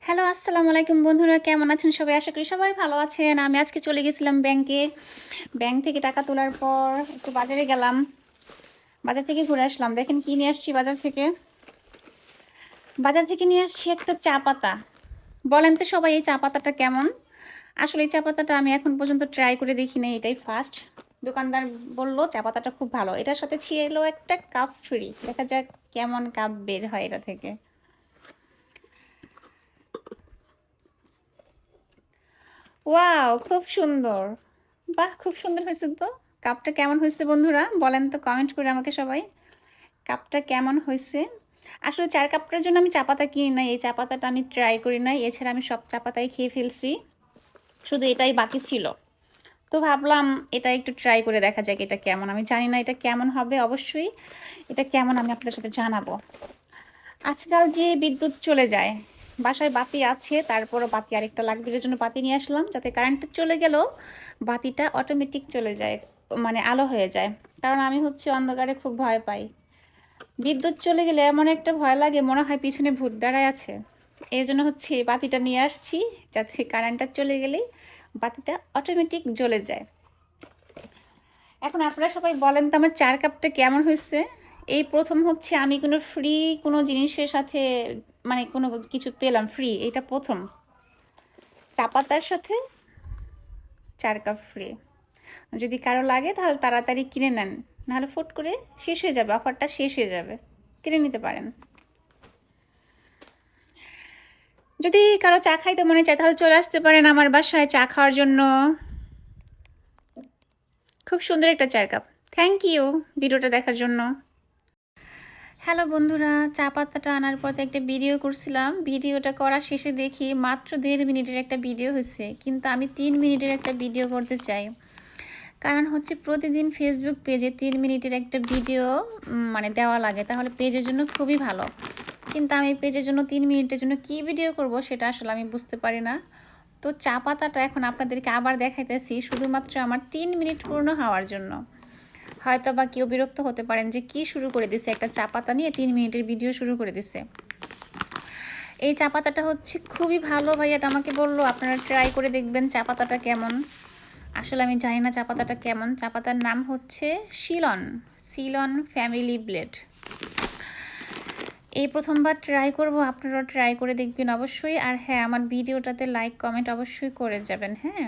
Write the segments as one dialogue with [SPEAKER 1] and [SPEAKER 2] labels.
[SPEAKER 1] Hello, আসসালামু আলাইকুম বন্ধুরা, কেমন আছেন সবাই? আশা করি সবাই ভালো আছেন। আমি আজকে চলে গেছিলাম ব্যাংকে। ব্যাংক থেকে টাকা তোলার পর একটু বাজারে গেলাম। বাজার থেকে ঘুরে আসলাম। দেখেন কি নিয়ে আসছি বাজার থেকে। বাজার থেকে নিয়ে আসছি একটা চা পাতা। বলেন তো সবাই এই চা পাতাটা কেমন? আসলে এই চা পাতাটা আমি এখন পর্যন্ত ট্রাই করে দেখি নাই, এটাই ফার্স্ট। দোকানদার বলল চা পাতাটা খুব ভালো। এটার সাথে ছিল একটা কাপ ফ্রি। দেখা যাক কেমন কাপ বের হয় এটা থেকে। ওয়াও, খুব সুন্দর। বাহ, খুব সুন্দর হয়েছে তো। কাপটা কেমন হয়েছে বন্ধুরা? বলেন তো কমেন্ট করে আমাকে সবাই। কাপটা কেমন হয়েছে? আসলে চার কাপটার জন্য আমি চা পাতা কিনি নাই, এই চা পাতাটা আমি ট্রাই করি নাই। এছাড়া আমি সব চা পাতাই খেয়ে ফেলছি, শুধু এটাই বাকি ছিল। তো ভাবলাম এটা একটু ট্রাই করে দেখা যাক এটা কেমন। আমি জানি না এটা কেমন হবে, অবশ্যই এটা কেমন আমি আপনাদের সাথে জানাবো। আজকাল যে বিদ্যুৎ চলে যায়, বাসায় বাতি আছে, তারপরও বাতি আরেকটা লাগবে, এর জন্য বাতি নিয়ে আসলাম, যাতে কারেন্টটা চলে গেলেও বাতিটা অটোমেটিক চলে যায়, মানে আলো হয়ে যায়। কারণ আমি হচ্ছে অন্ধকারে খুব ভয় পাই। বিদ্যুৎ চলে গেলে এমন একটা ভয় লাগে, মনে হয় পিছনে ভূত দাঁড়ায় আছে। এই জন্য হচ্ছে এই বাতিটা নিয়ে আসছি, যাতে কারেন্টটা চলে গেলেই বাতিটা অটোমেটিক জ্বলে যায়। এখন আপনারা সবাই বলেন তো আমার চার কাপটা কেমন হয়েছে। এই প্রথম হচ্ছে আমি কোনো ফ্রি কোনো জিনিসের সাথে, মানে কোনো কিছু পেলাম ফ্রি, এটা প্রথম। চা পাতার সাথে 4 কাপ ফ্রি। যদি কারো লাগে তাহলে তাড়াতাড়ি কিনে নেন, নাহলে ফুট করে শেষ হয়ে যাবে, অফারটা শেষ হয়ে যাবে। কিনে নিতে পারেন। যদি কারো চা খাইতে মনে চায় তাহলে চলে আসতে পারেন আমার বাসায় চা খাওয়ার জন্য। খুব সুন্দর একটা 4 কাপ। থ্যাংক ইউ ভিডিওটা দেখার জন্য। হ্যালো বন্ধুরা, চা পাতাটা আনার পর তো একটা ভিডিও করছিলাম। ভিডিওটা করা শেষে দেখি মাত্র 1.5 মিনিটের একটা ভিডিও হয়েছে, কিন্তু আমি 3 মিনিটের একটা ভিডিও করতে চাই। কারণ হচ্ছে প্রতিদিন ফেসবুক পেজে 3 মিনিটের একটা ভিডিও মানে দেওয়া লাগে, তাহলে পেজের জন্য খুবই ভালো। কিন্তু আমি পেজের জন্য 3 মিনিটের জন্য কি ভিডিও করব সেটা আসলে আমি বুঝতে পারি না। তো চা পাতাটা এখন আপনাদেরকে আবার দেখাইতেছি, শুধুমাত্র আমার 3 মিনিট পূর্ণ হওয়ার জন্য। হয়তো বা কেউ বিরক্ত হতে পারেন যে কি শুরু করে দিছে, একটা চা পাতা নিয়ে 3 মিনিটের ভিডিও শুরু করে দিছে। এই চা পাতাটা হচ্ছে খুবই ভালো, ভাইয়াটা আমাকে বললো আপনারা ট্রাই করে দেখবেন চা পাতাটা কেমন। আসলে আমি জানি না চা পাতাটা কেমন। চা পাতার নাম হচ্ছে সিলন, সিলন ফ্যামিলি ব্লেড। এই প্রথমবার ট্রাই করব, আপনারাও ট্রাই করে দেখবেন অবশ্যই। আর হ্যাঁ, আমার ভিডিওটাতে লাইক কমেন্ট অবশ্যই করে যাবেন। হ্যাঁ,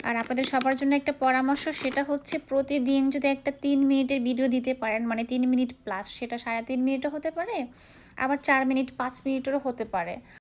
[SPEAKER 1] আর আপনাদের সবার জন্য একটা পরামর্শ, সেটা হচ্ছে প্রতিদিন যদি একটা 3 মিনিটের ভিডিও দিতে পারেন, মানে 3 মিনিট প্লাস, সেটা 3.5 মিনিটও হতে পারে, আবার 4 মিনিট 5 মিনিটেরও হতে পারে।